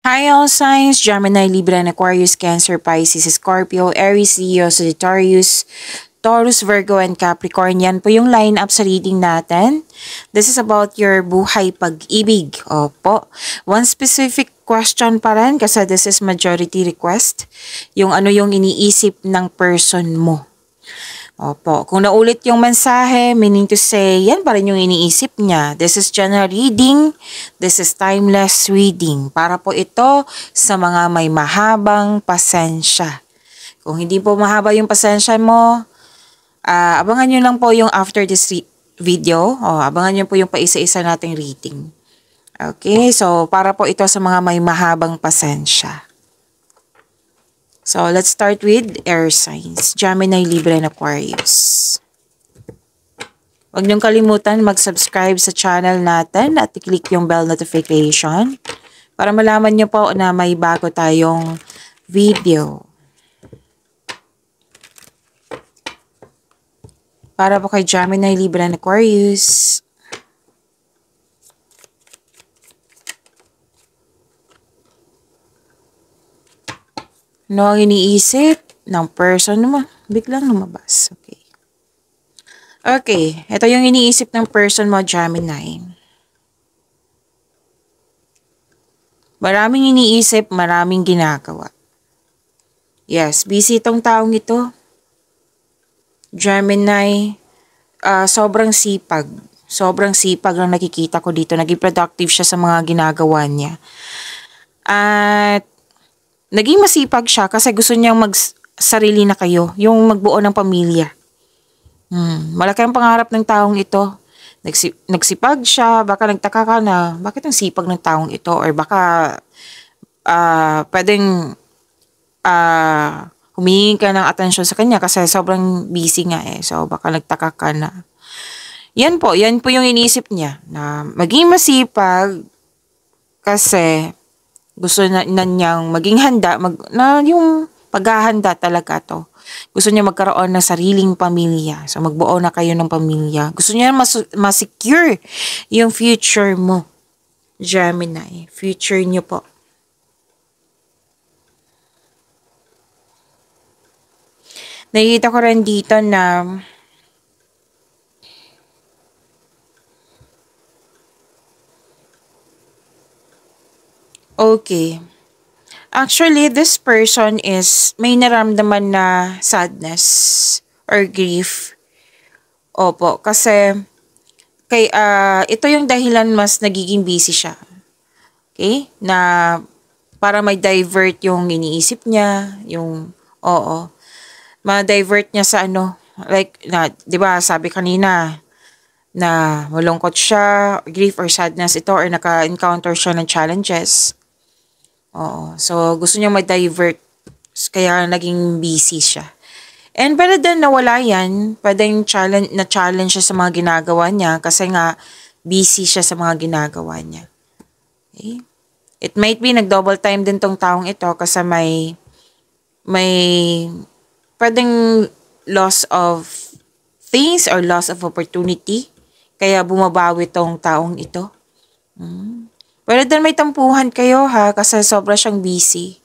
Hi all signs, Gemini, Libra, and Aquarius, Cancer, Pisces, Scorpio, Aries, Leo, Sagittarius, Taurus, Virgo, and Capricorn. Yan po yung line-up sa reading natin. This is about your buhay pag-ibig. Opo. One specific question pa rin kasi this is majority request. Yung ano yung iniisip ng person mo. Opo. Kung naulit yung mensahe, meaning to say, yan pa rin yung iniisip niya. This is general reading. This is timeless reading. Para po ito sa mga may mahabang pasensya. Kung hindi po mahaba yung pasensya mo, abangan nyo lang po yung after this video. Abangan nyo po yung paisa-isa nating reading. Okay, so para po ito sa mga may mahabang pasensya. So, let's start with air signs. Gemini, Libra, and Aquarius. Huwag niyong kalimutan mag-subscribe sa channel natin at i-click yung bell notification para malaman niyo po na may bago tayong video. Para po kay Gemini, Libra, and Aquarius. No, ang iniisip ng person mo. Biglang lumabas. Okay. Okay. Ito yung iniisip ng person mo, Gemini. Maraming iniisip, maraming ginagawa. Yes, busy itong taong ito. Gemini, sobrang sipag. Sobrang sipag lang nakikita ko dito. Naging productive siya sa mga ginagawa niya. At naging masipag siya kasi gusto niyang sarili na kayo, yung magbuo ng pamilya. Malaki ang pangarap ng taong ito. Nagsipag siya, baka nagtaka ka na, bakit ang sipag ng taong ito? Or baka pwedeng humingi ka ng atensyon sa kanya kasi sobrang busy nga eh. So baka nagtaka ka na. Yan po yung iniisip niya, na maging masipag kasi gusto na niyang maging handa, na yung paghahanda talaga to. Gusto niya magkaroon ng sariling pamilya. So magbuo na kayo ng pamilya. Gusto niya ma-secure yung future mo, Gemini. Future niyo po. Nakikita ko rin dito na okay. Actually, this person is may naramdaman na sadness or grief. Opo, kasi ito yung dahilan mas nagiging busy siya. Okay? Na para may divert yung iniisip niya, ma-divert niya sa like, 'di ba, sabi kanina na malungkot siya, grief or sadness ito, or naka-encounter siya ng challenges. So gusto niya ma-divert, kaya naging busy siya. And pwede din nawala yan, pwedeng na-challenge siya sa mga ginagawa niya kasi nga busy siya sa mga ginagawa niya. Okay? It might be nag-double time din tong taong ito kasi may pwedeng loss of things or loss of opportunity. Kaya bumabawi tong taong ito. Pwede din may tampuhan kayo ha, kasi sobra siyang busy.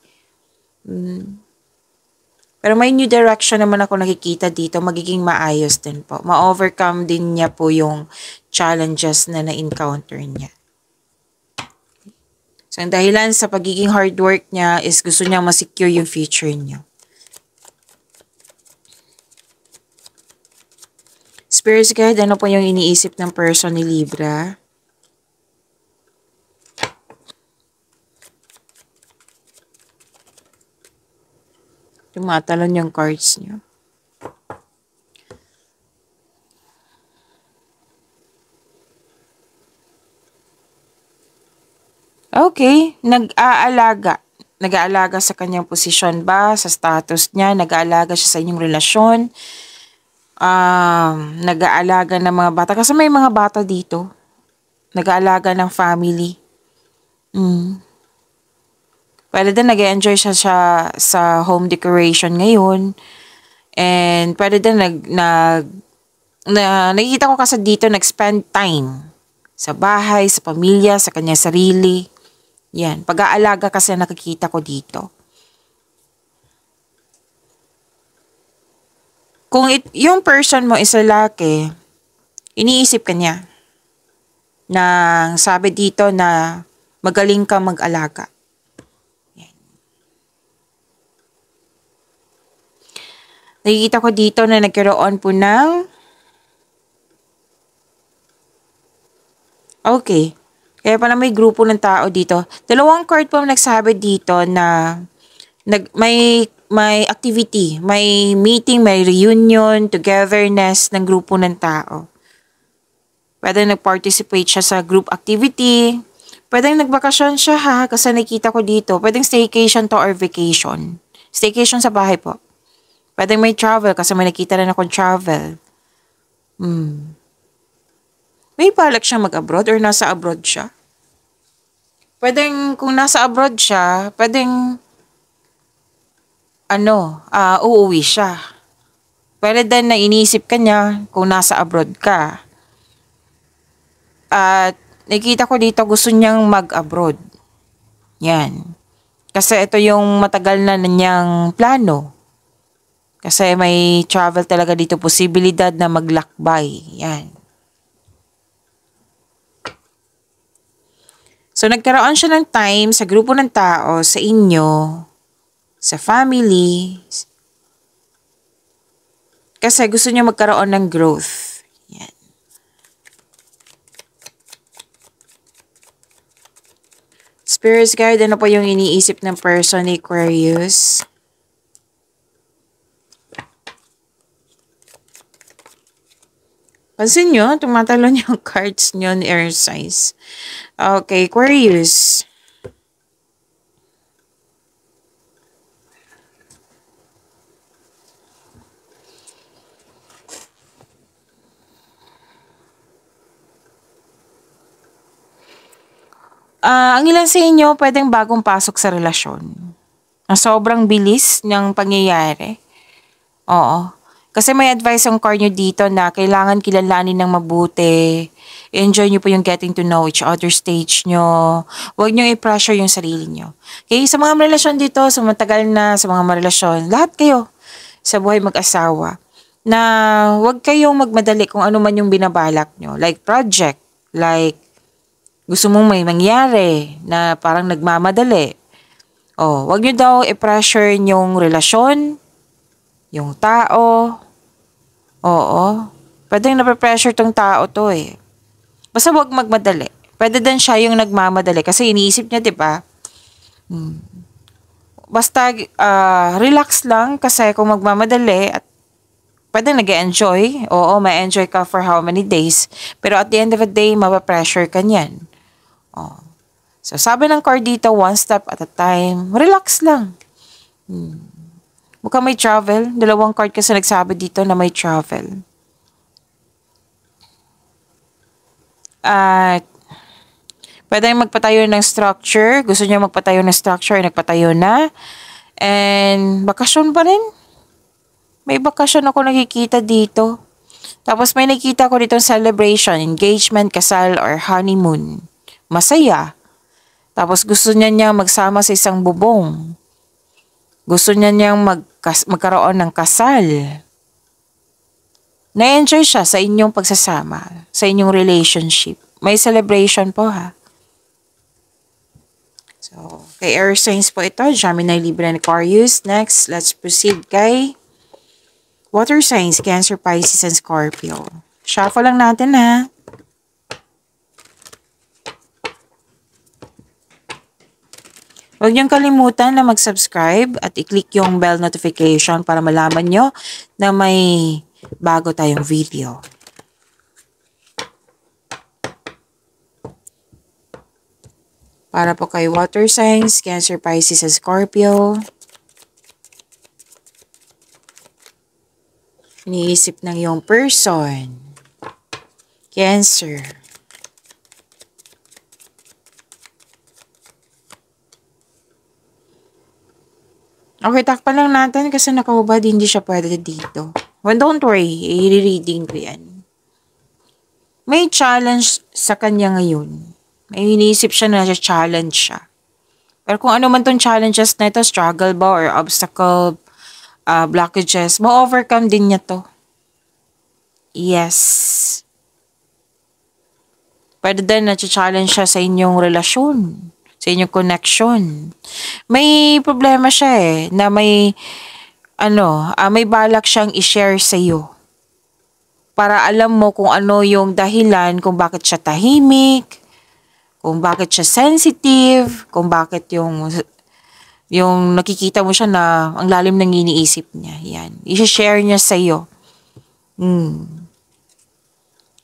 Pero may new direction naman ako nakikita dito. Magiging maayos din po. Ma-overcome din niya po yung challenges na na-encounter niya. So, ang dahilan sa pagiging hard work niya is gusto niya ma-secure yung future niya. Spirit guide, ano po yung iniisip ng person ni Libra? Tumatalon yung cards niyo. Okay, nag-aalaga. Nag-aalaga sa kanyang posisyon ba? Sa status niya? Nag-aalaga siya sa inyong relasyon? Nag-aalaga ng mga bata. Kasi may mga bata dito. Nag-aalaga ng family. Pwede din nag-enjoy siya sa home decoration ngayon. And pwede din nakikita ko kasi dito nag-spend time sa bahay, sa pamilya, sa kanyang sarili. Yan, pag-aalaga kasi nakikita ko dito. Kung yung person mo is lalaki, iniisip ka niya na sabi dito na magaling ka mag-alaga. Yan. Nakikita ko dito na nagkaroon po ng okay. Kaya pala may grupo ng tao dito. Dalawang card po nagsabi dito na may activity, may meeting, may reunion, togetherness ng grupo ng tao. Pwede nag-participate siya sa group activity. Pwede nagbakasyon siya ha, kasi nakita ko dito. Pwede staycation to or vacation. Staycation sa bahay po. Pwede may travel kasi may nakita rin akong travel. May balak siyang mag-abroad or nasa abroad siya? Pwedeng, kung nasa abroad siya, pwedeng, uuwi siya. Pwede din na iniisip ka niya kung nasa abroad ka. At nakita ko dito gusto niyang mag-abroad. Yan. Kasi ito yung matagal na niyang plano. Kasi may travel talaga dito, posibilidad na maglakbay. Yan. So, nagkaroon siya ng time sa grupo ng tao, sa inyo, sa family. Kasi gusto niya magkaroon ng growth. Yan. Spirit's guide, ano po yung iniisip ng person ni Aquarius? Pansin nyo, tumatalon yung cards nyo ni air signs. Okay, Aquarius. Ang ilan sa inyo pwedeng bagong pasok sa relasyon. Na sobrang bilis ng pangyayari. Oo. Kasi may advice ang card nyo dito na kailangan kilalanin ng mabuti. Enjoy nyo po yung getting to know each other stage nyo. Huwag nyo i-pressure yung sarili nyo. Okay, sa mga relasyon dito, sa matagal na, sa mga relasyon, lahat kayo sa buhay mag-asawa, na huwag kayong magmadali kung ano man yung binabalak nyo. Like project, like gusto mong may mangyari na parang nagmamadali. Huwag nyo daw i-pressure yung relasyon, yung tao. Oo. Pwedeng nape-pressure tong tao to eh. Basta huwag magmadali. Pwede din siya yung nagmamadali kasi iniisip niya, di ba? Basta relax lang kasi kung magmamadali at pwede nag-enjoy. Oo, may enjoy ka for how many days. Pero at the end of the day, mapapressure ka niyan. So, sabi ng card dito, one step at a time. Relax lang. Mukhang may travel. Dalawang card kasi nagsabi dito na may travel. At pwede magpatayo ng structure. Gusto niya magpatayo ng structure, nagpatayo na. And bakasyon pa rin. May bakasyon ako nakikita dito. Tapos may nakikita ko dito celebration, engagement, kasal, or honeymoon. Masaya. Tapos gusto niya magsama sa isang bubong. Gusto niya magkaroon ng kasal. Na-enjoy siya sa inyong pagsasama, sa inyong relationship. May celebration po ha. So, kay air signs po ito, Gemini, Libra, and Aquarius. Next, let's proceed kay water signs, Cancer, Pisces, and Scorpio. Shuffle lang natin ha. Huwag niyong kalimutan na mag-subscribe at i-click yung bell notification para malaman nyo na may bago tayong video. Para po kay water signs, Cancer, Pisces, and Scorpio. Iniisip ng iyong person. Cancer. Okay, takpan lang natin kasi nakahubad, hindi siya pwede dito. Well, don't worry, i-reading ko yan. May challenge sa kanya ngayon. May iniisip siya na challenge siya. Pero kung ano man tong challenges na ito, struggle ba or obstacle, blockages, ma-overcome din niya to. Yes. Pwede din na-challenge siya sa inyong relasyon, sa inyong connection. May problema siya na may balak siyang i-share sa iyo. Para alam mo kung ano yung dahilan kung bakit siya tahimik, kung bakit siya sensitive, kung bakit yung nakikita mo siya na ang lalim ng iniisip niya. Yan. I-share niya sa iyo.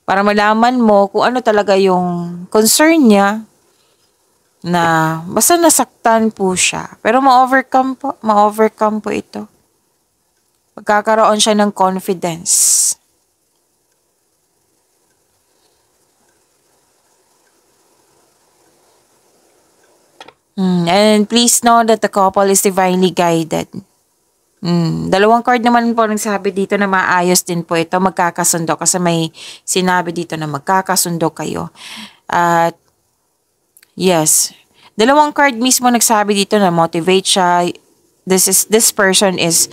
Para malaman mo kung ano talaga yung concern niya na basta nasaktan po siya. Pero ma-overcome po ito. Magkakaroon siya ng confidence. And please know that the couple is divinely guided. Dalawang card naman po nagsabi dito na maayos din po ito, magkakasundo kasi may sinabi dito na magkakasundo kayo. At yes, dalawang card mismo nagsabi dito na motivate siya. This person is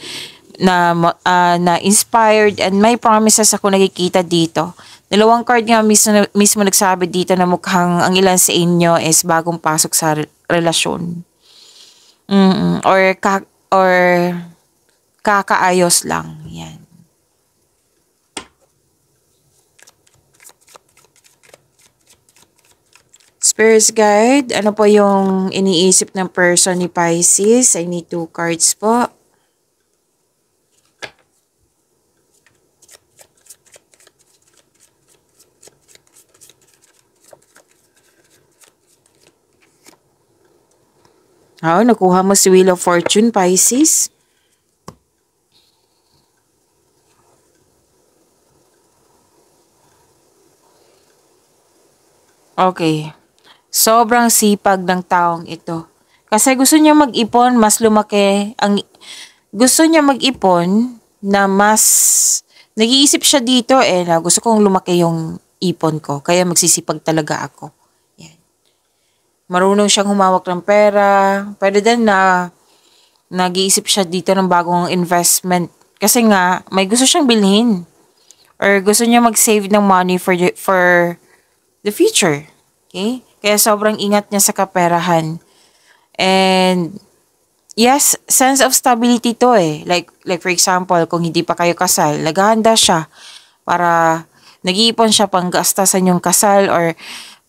na inspired and may promises ako nakikita dito. Dalawang card nga mismo nagsabi dito na mukhang ang ilan sa inyo is bagong pasok sa relasyon. Or kakaayos lang. Yan. Spirits guide, ano po yung iniisip ng person ni Pisces? I need 2 cards po. Nakuha mo si Wheel of Fortune, Pisces. Okay. Sobrang sipag ng taong ito. Kasi gusto niya mag-ipon, mas lumaki. Gusto niya mag-ipon na mas... Nag-iisip siya dito na gusto kong lumaki yung ipon ko. Kaya magsisipag talaga ako. Yan. Marunong siyang humawak ng pera. Pwede din na nag-iisip siya dito ng bagong investment. Kasi nga, may gusto siyang bilhin. Or gusto niya mag-save ng money for the future. Okay? Kaya sobrang ingat niya sa kaperahan. And yes, sense of stability to Like for example, kung hindi pa kayo kasal, naghahanda siya para nag-iipon siya pang gastasan yung kasal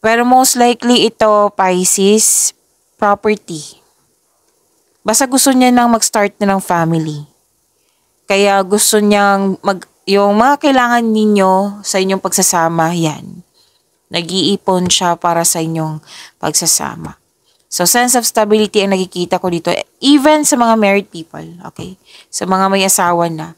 pero most likely ito, Pisces, property. Basta gusto niya nang mag-start na ng family. Kaya gusto niyang yung mga kailangan ninyo sa inyong pagsasama, yan. Nag-iipon siya para sa inyong pagsasama. So, sense of stability ang nakikita ko dito. Even sa mga married people, okay? Sa mga may asawa na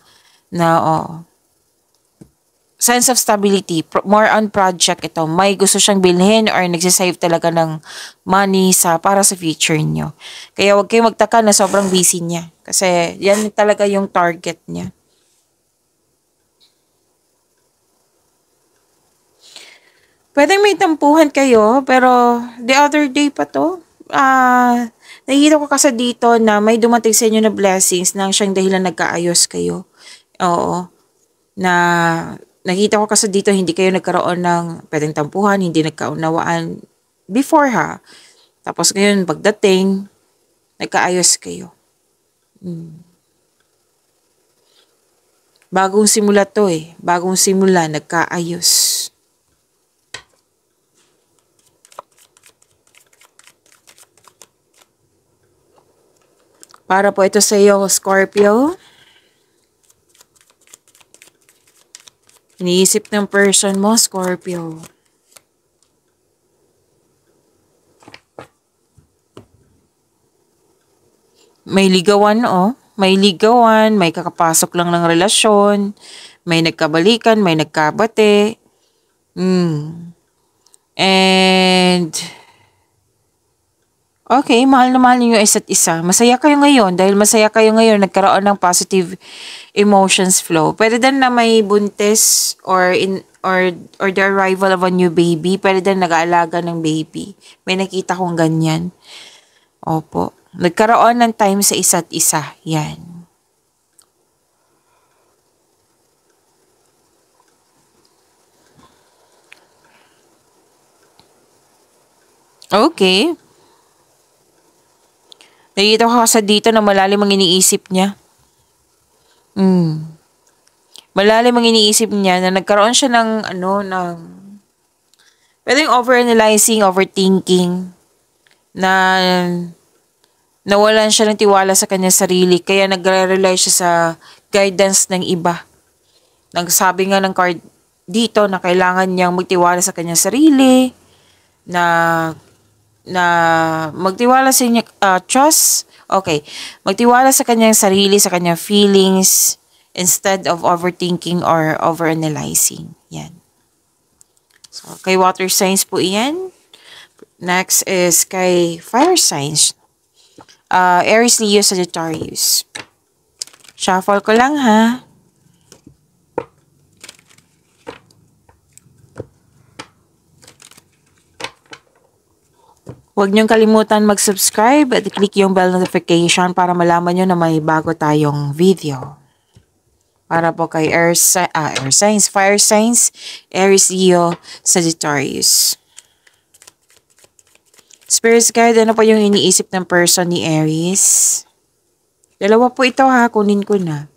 sense of stability, more on project ito. May gusto siyang bilhin or nagsisave talaga ng money para sa future niyo. Kaya huwag kayong magtaka na sobrang busy niya. Kasi yan talaga yung target niya. Pwedeng may tampuhan kayo, pero the other day pa to, nakikita ko kasi dito na may dumating sa inyo na blessings nang siyang dahilan nagkaayos kayo. Oo. Na nakita ko kasi dito hindi kayo nagkaroon ng pwedeng tampuhan, hindi nagkaunawaan before Tapos ngayon pagdating, nagkaayos kayo. Bagong simula to Bagong simula, nagkaayos. Para po ito sa iyo, Scorpio. Iniisip ng person mo, Scorpio. May ligawan, May ligawan, may kakapasok lang ng relasyon, may nagkabalikan, may nagkabate. And okay, mahal na mahal niyo yung isa't isa. Masaya kayo ngayon. Dahil masaya kayo ngayon, nagkaroon ng positive emotions flow. Pwede din na may buntis or the arrival of a new baby. Pwede din nag-aalaga ng baby. May nakita kong ganyan. Opo. Nagkaroon ng time sa isa't isa. Yan. Okay. Nakikita ko kasi dito na malalim ang iniisip niya. Malalim ang iniisip niya na nagkaroon siya pwedeng overanalyzing, overthinking, na nawalan siya ng tiwala sa kanyang sarili, kaya nagre-rely siya sa guidance ng iba. Nagsabi nga ng card dito na kailangan niyang magtiwala sa kanyang sarili, na magtiwala sa inyo, trust, okay, magtiwala sa kanyang sarili, sa kanyang feelings, instead of overthinking or overanalyzing. Yan. So, kay water signs po yan. Next is kay fire signs. Aries, Leo, Sagittarius. Shuffle ko lang ha. Huwag niyong kalimutan mag-subscribe at click yung bell notification para malaman nyo na may bago tayong video. Para po kay air signs, fire signs, Aries, Leo, Sagittarius. Spirit guide, ano po yung iniisip ng person ni Aries? Dalawa po ito ha, kunin ko na.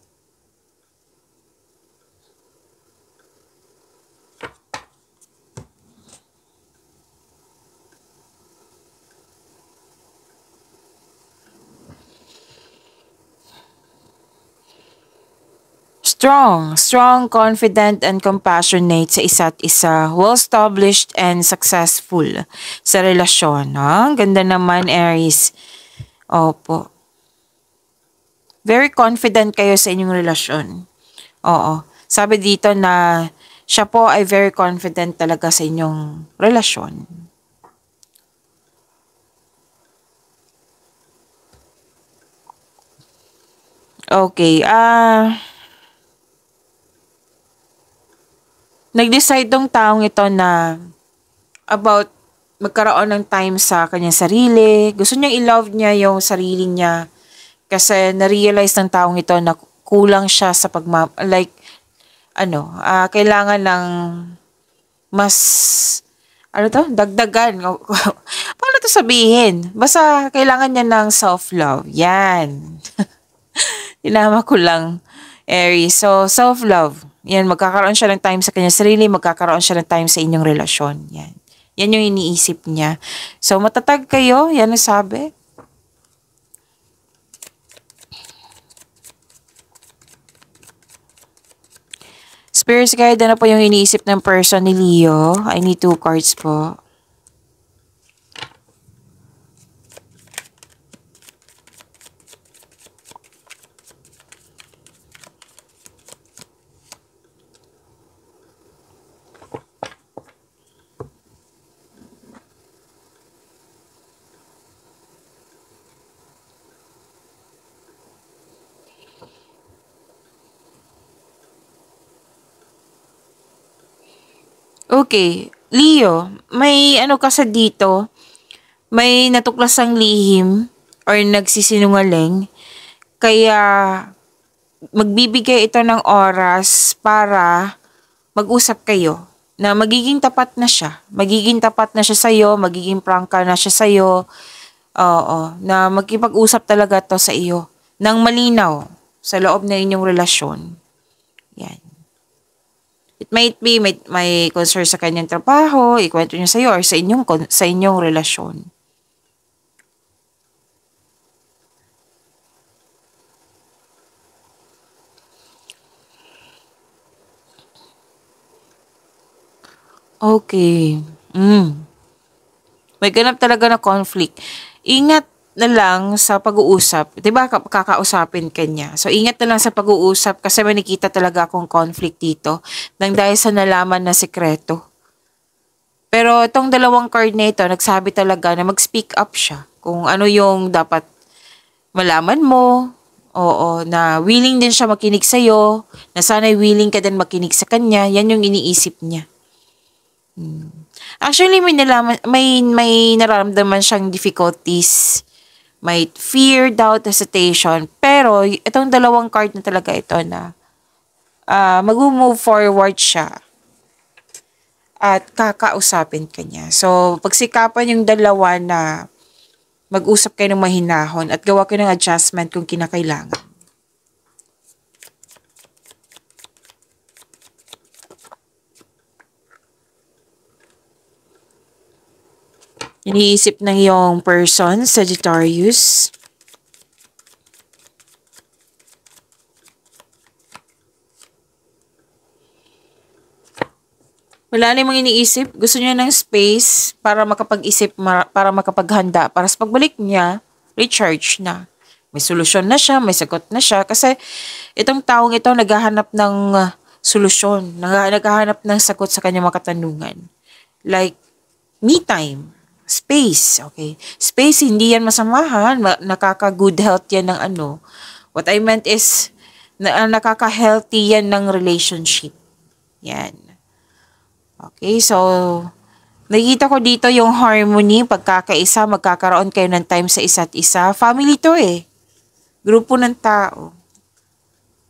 Strong, confident, and compassionate sa isa't isa. Well-established and successful sa relasyon. Ganda naman, Aries. Opo. Very confident kayo sa inyong relasyon. Oo. Sabi dito na siya po ay very confident talaga sa inyong relasyon. Okay, nag-decide tong taong ito na about magkaroon ng time sa kanyang sarili. Gusto niyang i-love niya yung sarili niya kasi na-realize ng taong ito na kulang siya sa kailangan ng mas, dagdagan. Paano to sabihin? Basta kailangan niya ng self-love. Yan. Tinama ko lang, Aries. So, self-love. Yan, magkakaroon siya ng time sa kanyang sarili, magkakaroon siya ng time sa inyong relasyon. Yan. Yan yung iniisip niya. So, matatag kayo. Yan ang sabi. Spirit guide, ano po yung iniisip ng person ni Leo? I need 2 cards po. Okay, Leo, may kasi dito, may natuklasang lihim or nagsisinungaling, kaya magbibigay ito ng oras para mag-usap kayo na magiging tapat na siya. Magiging tapat na siya sa'yo, magiging prangka na siya sa'yo. Oo, na magkipag-usap talaga to sa iyo ng malinaw sa loob ng inyong relasyon. Yan. It might be may concern sa kanyang trabaho, ikwento niya sa iyo or sa inyong relasyon. Okay. May ganap talaga na conflict. Ingat na lang sa pag-uusap. 'Di ba kakausapin ka niya. So ingat na lang sa pag-uusap kasi may nakita talaga akong conflict dito nang dahil sa nalaman na sekreto. Pero itong dalawang card na ito, nagsabi talaga na mag-speak up siya kung ano yung dapat malaman mo. Oo, na willing din siya makinig sa'yo, na sana'y willing ka din makinig sa kanya. Yan yung iniisip niya. Actually, may nararamdaman siyang difficulties May fear, doubt, hesitation. Pero, itong dalawang card na talaga ito na mag-move forward siya at kakausapin ka niya. So, pagsikapan yung dalawa na mag-usap kayo ng mahinahon at gawa kayo ng adjustment kung kinakailangan. Iniisip ng iyong person, Sagittarius. Wala na yung mga iniisip. Gusto niya ng space para makapag-isip, para makapaghanda. Para sa pagbalik niya, recharge na. May solusyon na siya, may sagot na siya. Kasi itong taong ito naghahanap ng solusyon. Naghahanap ng sagot sa kanyang mga katanungan. Like, me time. Space. Okay. Space, hindi yan masamahan. Nakaka-good health yan ng ano. What I meant is, nakaka-healthy yan ng relationship. Yan. Okay, so, nakikita ko dito yung harmony, pagkakaisa, magkakaroon kayo ng time sa isa't isa. Family to eh. Grupo ng tao.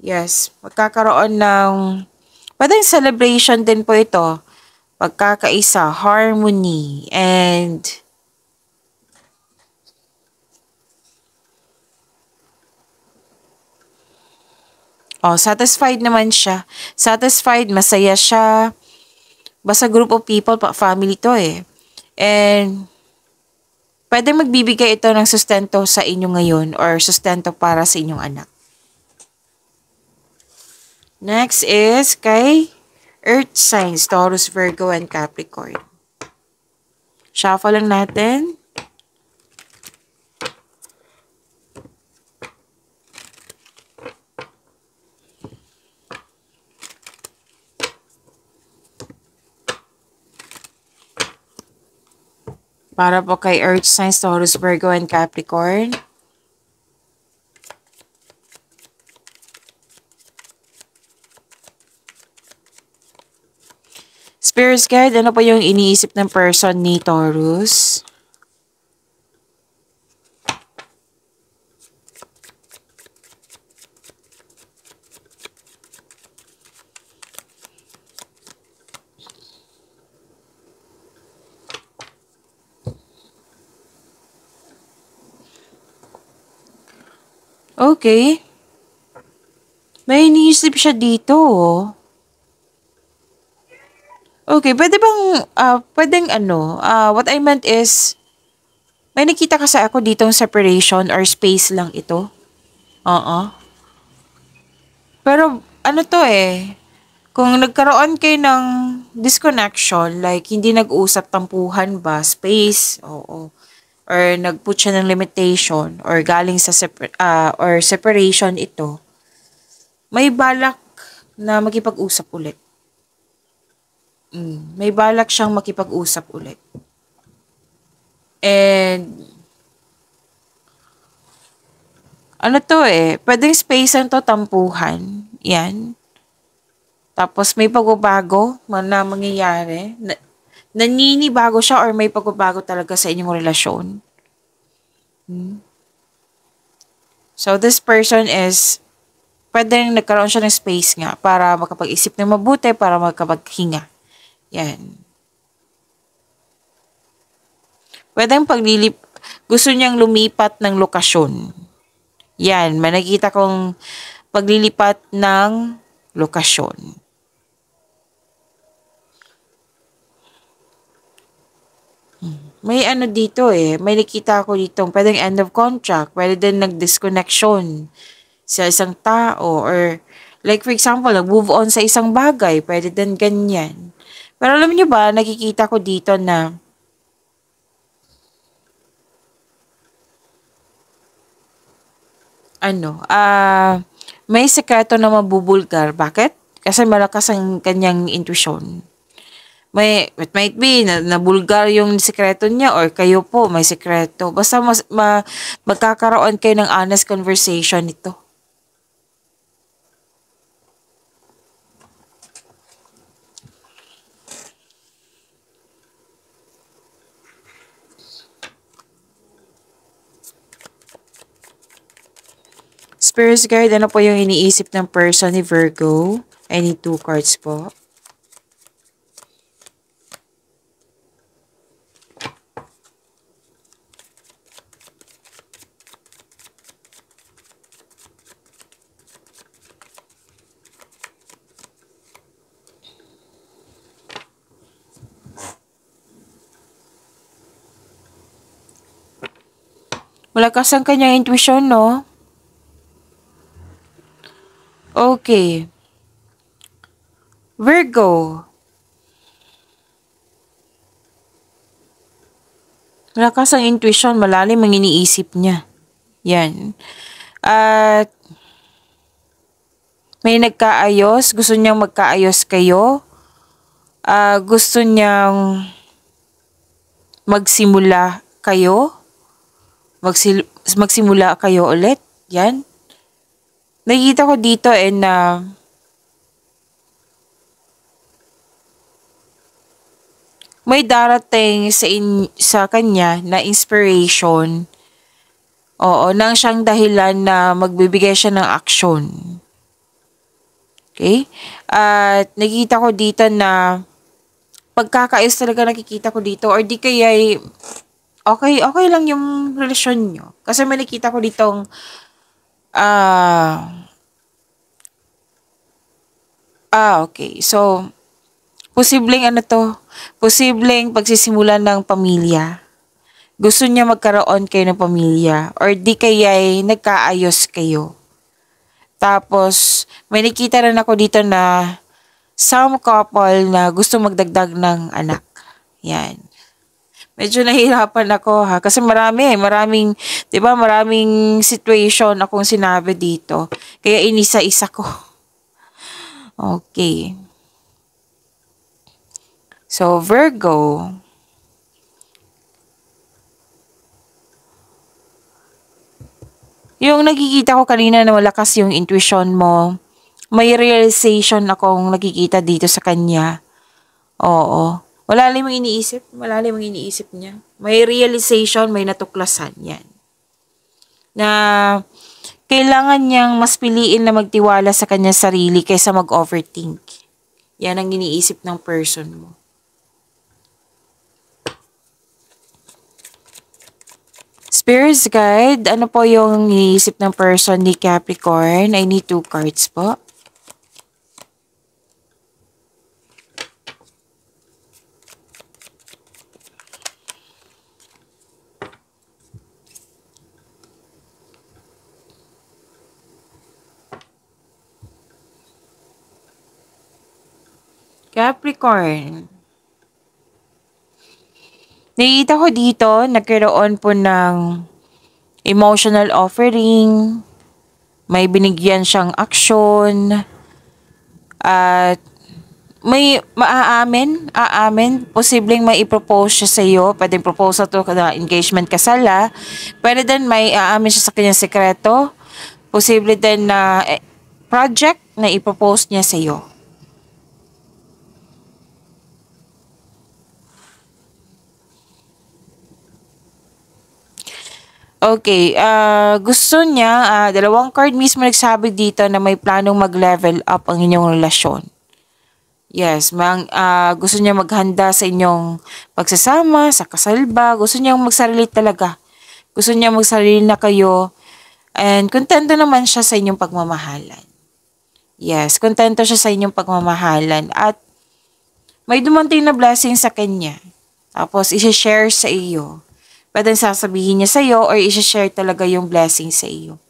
Yes, magkakaroon ng, pwedeng celebration din po ito. Pagkakaisa, harmony, and satisfied naman siya. Satisfied, masaya siya. Basta group of people, family to eh. And, pwede magbibigay ito ng sustento sa inyo ngayon or sustento para sa inyong anak. Next is kay Earth signs, Taurus, Virgo, and Capricorn. Shuffle lang natin. Para po kay Earth signs, Taurus, Virgo, and Capricorn. Spirit guide, ano po yung iniisip ng person ni Taurus? Okay. May iniisip siya dito. Okay, pwedeng what I meant is, may nakita kasi ako ditong separation or space lang ito. Oo. Pero, ano to eh, kung nagkaroon kayo ng disconnection, like hindi nag-usap, tampuhan ba, space, oo. Or nag-put siya ng limitation, or galing sa or separation ito, may balak na makipag-usap ulit. May balak siyang makipag-usap ulit. And, ano to eh, pwedeng space to, tampuhan. Yan. Tapos may pagbabago na mangyayari. Naninibago siya or may pagbabago talaga sa inyong relasyon. So, this person is, pwedeng nagkaroon siya ng space nga para makapag-isip ng mabuti, para makapaghinga. Yan. Pwedeng gusto niyang lumipat ng lokasyon. Yan, may nakita kong paglilipat ng lokasyon. May ano dito eh, may nakita ako dito, pwedeng end of contract, pwede din nag-disconnection sa isang tao, or like for example, nag-move on sa isang bagay, pwede din ganyan. Pero alam niyo ba, nakikita ko dito na may sekreto na mabubulgar. Bakit? Kasi malakas ang kanyang intuition. It might be nabulgar yung sekreto niya or kayo po may sekreto. Basta magkakaroon kayo ng honest conversation nito. Spirit guide, ano po yung iniisip ng person ni Virgo? I need 2 cards po. Malakas ang kanyang intuition, no? Okay. Virgo. Malakas ang intuition, malalim ang iniisip niya. Yan. At may nagkaayos, gusto niyang magkaayos kayo. Gusto niyang magsimula kayo. Magsimula kayo ulit. Yan. Nakikita ko dito na may darating sa kanya na inspiration. Oo, nang siyang dahilan na magbibigay siya ng aksyon. Okay? At nakikita ko dito na pagkakaayos talaga nakikita ko dito or di kaya okay lang yung relasyon nyo. Kasi may nakita ko ditong okay. So, posibleng posibleng pagsisimulan ng pamilya. Gusto niya magkaroon kayo ng pamilya or di kaya nagkaayos kayo. Tapos, may nakita rin ako dito na some couple na gusto magdagdag ng anak. Yan. Medyo nahihirapan ako ha. Kasi maraming, di ba, maraming situation akong sinabi dito. Kaya inisa-isa ko. Okay. So, Virgo. Yung nakikita ko kanina na malakas yung intuition mo, may realization akong nakikita dito sa kanya. Oo. Malalim ang iniisip niya. May realization, may natuklasan yan. Na kailangan niyang mas piliin na magtiwala sa kanyang sarili kaysa mag-overthink. Yan ang iniisip ng person mo. Spirits guide, ano po yung iniisip ng person ni Capricorn? I need 2 cards po. Capricorn. Nakita ko dito, nagkaroon po ng emotional offering, may binigyan siyang aksyon, at may aamin, posibleng may i-propose siya sa iyo, pwedeng proposal to na engagement kasal pwede din may aamin siya sa kanyang sekreto, posible din na project na i-propose niya sa iyo. Okay, gusto niya, 2 card mismo nagsabi dito na may planong mag-level up ang inyong relasyon. Yes, gusto niya maghanda sa inyong pagsasama, sa kasal ba, gusto niya magsarili talaga. Gusto niya magsarili na kayo, and kontento naman siya sa inyong pagmamahalan. Yes, kontento siya sa inyong pagmamahalan, at may dumating na blessing sa kanya. Tapos, i-share sa iyo. Pwede sasabihin niya sa iyo or i-share talaga yung blessing sa iyo.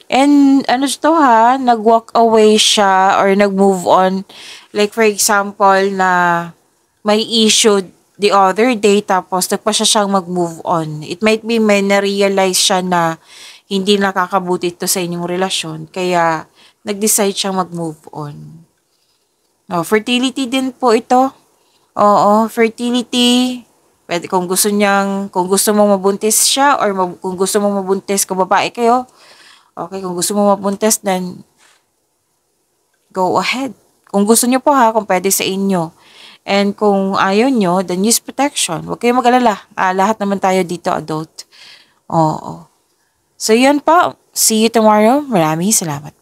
And ano to nag-walk away siya or nag-move on. Like for example na may issue the other day tapos nagpa siyang mag-move on. It might be may na-realize siya na hindi nakakabuti ito sa inyong relasyon. Kaya nag-decide siyang mag-move on. Fertility din po ito. Oo, fertility. Pwede kung gusto mong mabuntis siya or kung gusto mong mabuntis kung babae kayo. Okay, kung gusto mong mabuntis then go ahead. Kung gusto niyo po kung pwede sa inyo. And kung ayaw nyo, then use protection. Huwag kayong mag-alala. Lahat naman tayo dito adult. Oo. So, yun po. See you tomorrow. Maraming salamat.